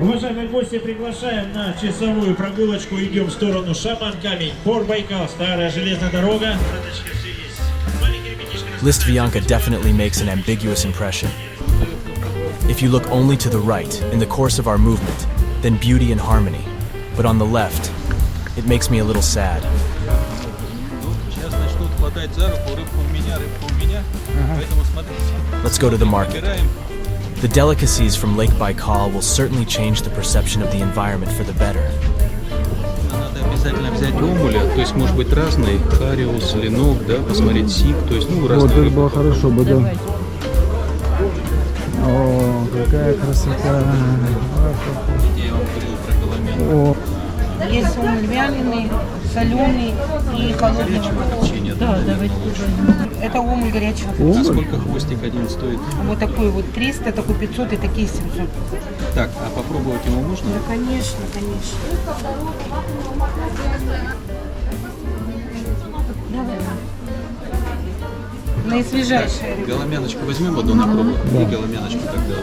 Уважаемые гости, приглашаем на часовую прогулочку. Идем в сторону Шаман-Камень, Порт Байкал, старая железная дорога. Listvyanka definitely makes an ambiguous impression. If you look only to the right in the course of our movement, then beauty and harmony. But on the left, it makes me a little sad. Let's go to the market. The delicacies from Lake Baikal will certainly change the perception of the environment for the better. Надо обязательно взять омуля, то есть может быть разный, хариус, ленок, да, посмотреть сик, то есть, ну, разные. Вот это рыбы. было хорошо бы, да. О, какая красота. Я вам говорил про Голомянку. Есть омуль вяленый, соленый и холодный. Печенье, Да, давайте попробуем. Это омуль горячего. А сколько хвостик один стоит? Вот такой вот 300, такой 500 и такие 700. Так, а попробовать его можно? Да, конечно, конечно. Давай. Наисвежайшая рыба. Голомяночку возьмем одну на пробу? Да. И голомяночку тогда.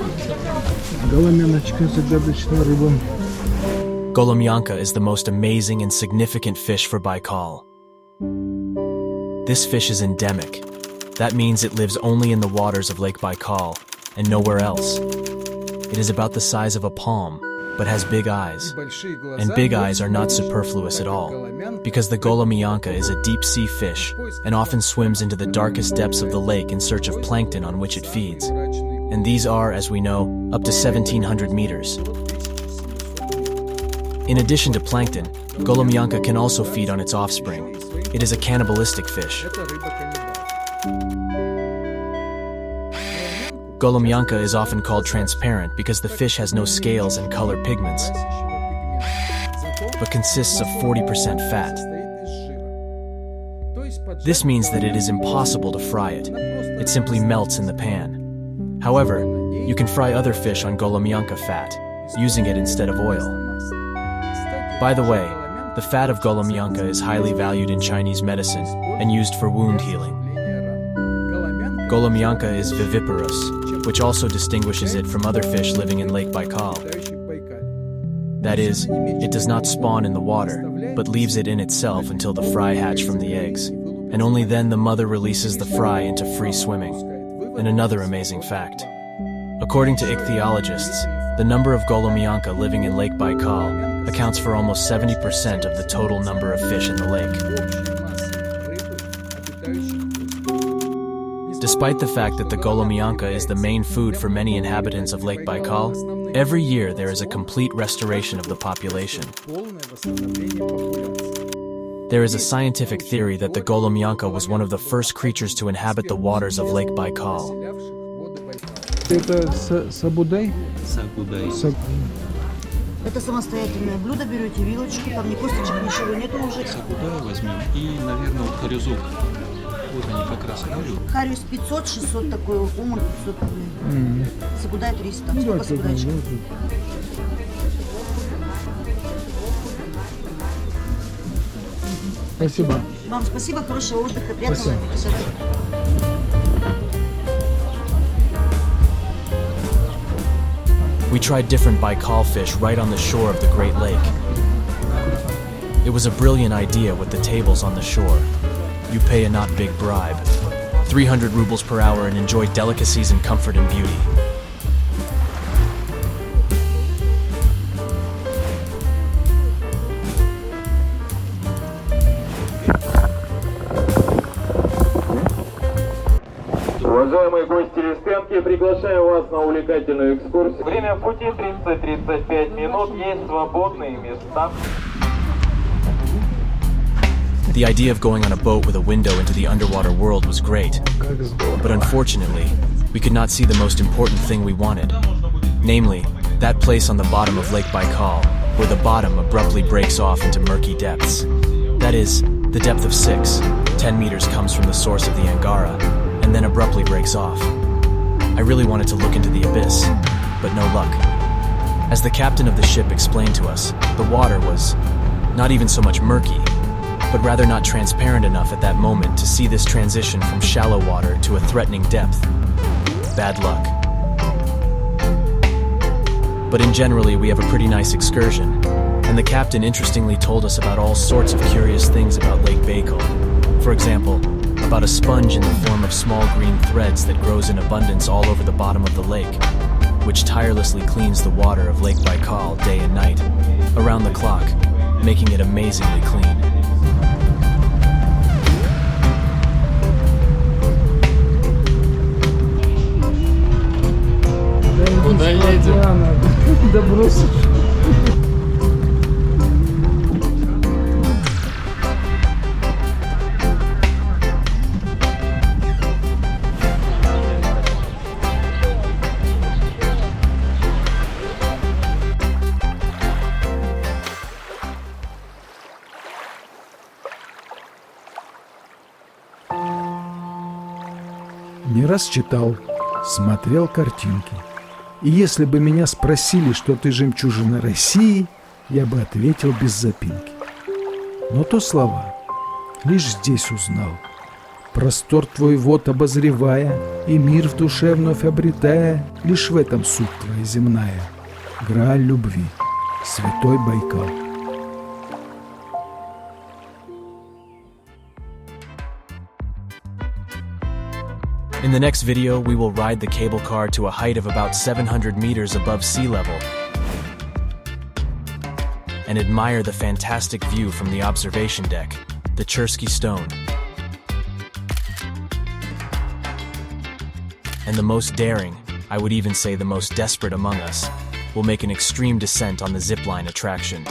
Голомяночка, загадочная рыба. Golomyanka is the most amazing and significant fish for Baykal. This fish is endemic. That means it lives only in the waters of Lake Baikal and nowhere else. It is about the size of a palm, but has big eyes. And big eyes are not superfluous at all, because the Golomyanka is a deep-sea fish and often swims into the darkest depths of the lake in search of plankton on which it feeds. And these are, as we know, up to 1,700 meters. In addition to plankton, Golomyanka can also feed on its offspring. It is a cannibalistic fish. Golomyanka is often called transparent because the fish has no scales and color pigments, but consists of 40% fat. This means that it is impossible to fry it. It simply melts in the pan. However, you can fry other fish on Golomyanka fat, using it instead of oil. By the way, the fat of Golomyanka is highly valued in Chinese medicine and used for wound healing. Golomyanka is viviparous, which also distinguishes it from other fish living in Lake Baikal. That is, it does not spawn in the water, but leaves it in itself until the fry hatch from the eggs, and only then the mother releases the fry into free swimming. And another amazing fact. According to ichthyologists, the number of Golomyanka living in Lake Baikal accounts for almost 70% of the total number of fish in the lake. Despite the fact that the Golomyanka is the main food for many inhabitants of Lake Baikal, every year there is a complete restoration of the population. There is a scientific theory that the Golomyanka was one of the first creatures to inhabit the waters of Lake Baikal. Это Saguday? Сагудай. Это самостоятельное блюдо, берете вилочку, там ни косточек, ничего нету уже. Сагудай возьмем и, наверное, вот харюзок. Вот они как раз харю. Хариус 500, 600 такой, омуль 500 рублей. Сагудай 300. Сколько сагудайчик? Спасибо. Вам спасибо, хорошего отдыха, приятного аппетита. We tried different Baikal fish right on the shore of the Great Lake. It was a brilliant idea with the tables on the shore. You pay a not big bribe, 300 rubles per hour, and enjoy delicacies in comfort and beauty. Уважаемые гости Листвянки, приглашаю вас на увлекательную экскурсию. Время в пути 30-35 минут, есть свободные места. The idea of going on a boat with a window into the underwater world was great, but unfortunately, we could not see the most important thing we wanted, namely, that place on the bottom of Lake Baikal, where the bottom abruptly breaks off into murky depths. That is, the depth of 10 meters comes from the source of the Angara, and then abruptly breaks off. I really wanted to look into the abyss, but no luck. As the captain of the ship explained to us, the water was not even so much murky, but rather not transparent enough at that moment to see this transition from shallow water to a threatening depth. Bad luck. But in generally, we have a pretty nice excursion. And the captain interestingly told us about all sorts of curious things about Lake Baikal. For example, about a sponge in the form of small green threads that grows in abundance all over the bottom of the lake, which tirelessly cleans the water of Lake Baikal day and night, around the clock, making it amazingly clean. Куда едем? Да бросишь. Не раз читал, смотрел картинки. И если бы меня спросили, что ты жемчужина России, я бы ответил без запинки. Но то слова, лишь здесь узнал. Простор твой вод обозревая, и мир в душе вновь обретая, лишь в этом суть твоя земная. Грааль любви, святой Байкал. In the next video, we will ride the cable car to a height of about 700 meters above sea level and admire the fantastic view from the observation deck, the Chersky Stone. And the most daring, I would even say the most desperate among us, will make an extreme descent on the zipline attraction.